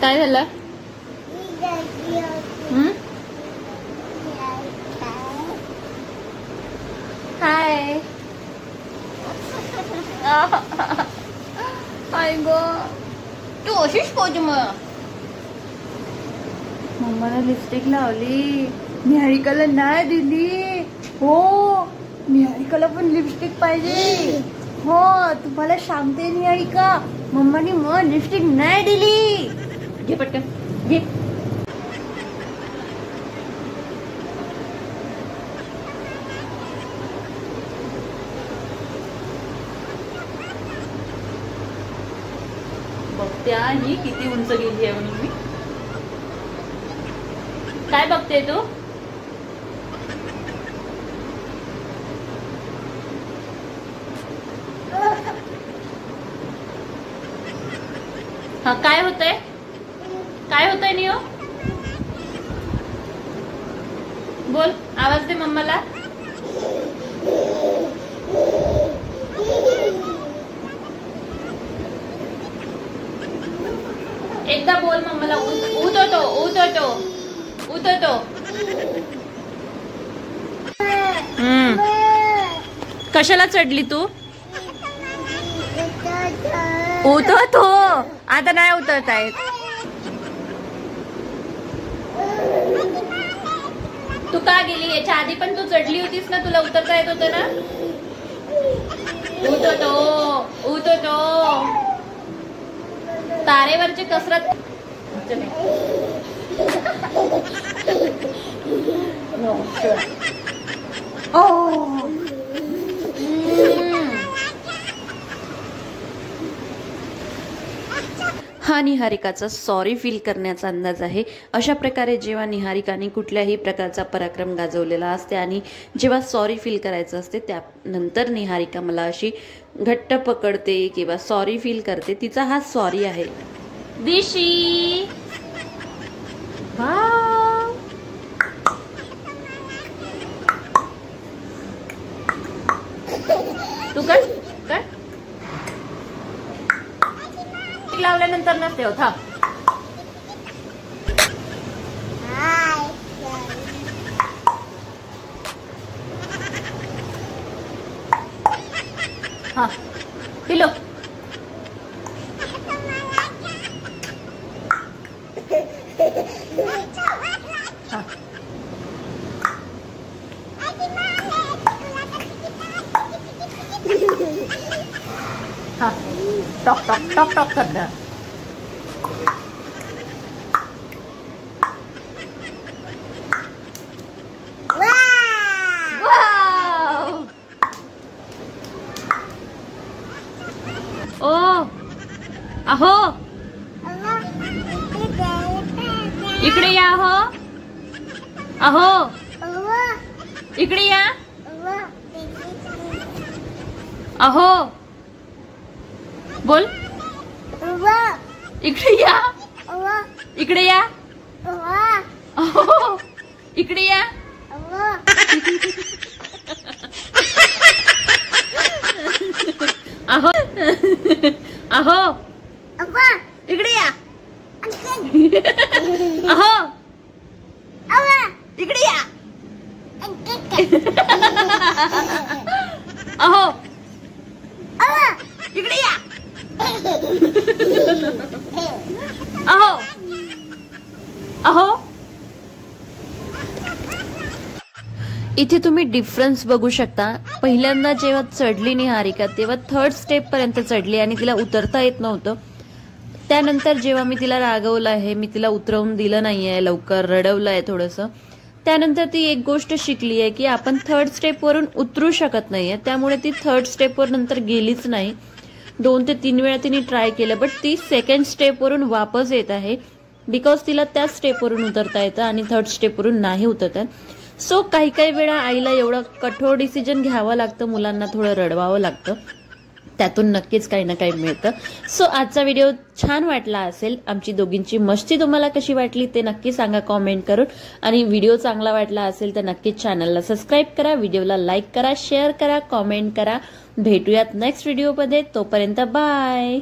काय झालं? हाय. आई गो, तू अशीच पोज मग. मम्माला लिपस्टिक लावली, निहारिकाला नाही दिली. हो, निहारिकाला पण लिपस्टिक पाहिजे. हो, तुम्हाला सांगते निहारिका, मम्मानी मग लिपस्टिक नाही दिली. घे पटकन, घे. बघत्या ही किती उंच गेली आहे म्हणून मी. काय बघते तू? हा, काय होतंय? काय होतंय नियो? बोल, आवाज दे मम्माला. एकदा बोल मम्माला. उतो. कशाला चढली तू? उतरतो. आता नाही उतरता येत. तू का गेली? याच्या आधी पण तू चढली होतीस ना, तुला उतरता येत होतं ना. उतरतो. तारेवरची कसरत. हा निहारिकाचा सॉरी फील करण्याचा अंदाज आहे. अशा प्रकारे जेव्हा निहारिकाने कुठल्याही प्रकारचा पराक्रम गाजवलेला असते आणि जेव्हा सॉरी फील करायचं असते त्यानंतर निहारिका मला अशी घट्ट पकडते किंवा सॉरी फील करते. तिचा हा सॉरी आहे. दिशी तू काय लावल्यानंतर नसते होता. हा, पिलो. हाँ, टॉक करना. ओ, अहो, इकडे या. अहो, इकडे या. अहो, बोल. इकडे या. इकडे या. अहो, इकडे या. अहो, अहो, इकडे या. अहो, इकडे या. अहो, इकडे या. अहो, अहो. इथे तुम्ही डिफरन्स बघू शकता. पहिल्यांदा जेव्हा चढली निहारिका तेव्हा 3rd स्टेप पर्यंत चढली आणि तिला उतरता येत नव्हतं. त्यानंतर जेव्हा मी तिला रागवलं आहे, मी तिला उतरवून दिलं नाहीये लवकर, रडवलं आहे थोडंसं, त्यानंतर ती एक गोष्ट शिकली आहे की आपण 3rd स्टेपवरून उतरू शकत नाहीये. त्यामुळे ती 3rd स्टेपवर नंतर गेलीच नाही. 2 ते 3 वेळा तिने ट्राय केलं, बट ती 2nd स्टेपवरून वापस येत आहे. बिकॉज तिला त्याच स्टेपवरून उतरता येतं आणि 3rd स्टेपवरून नाही उतरतात. सो काही वेळा आईला एवढं कठोर डिसिजन घ्यावं लागतं, मुलांना थोडं रडवावं लागतं, त्यातून नक्कीच काही ना काही मिळतं. सो आजचा व्हिडिओ छान वाटला असेल. आमची दोघींची मस्ती तुम्हाला कशी वाटली ते नक्की सांगा कॉमेंट करून. आणि व्हिडिओ चांगला वाटला असेल तर नक्कीच चॅनलला सबस्क्राईब करा, व्हिडिओला लाईक करा, शेअर करा, कॉमेंट करा. भेटूयात नेक्स्ट व्हिडिओमध्ये. तोपर्यंत बाय.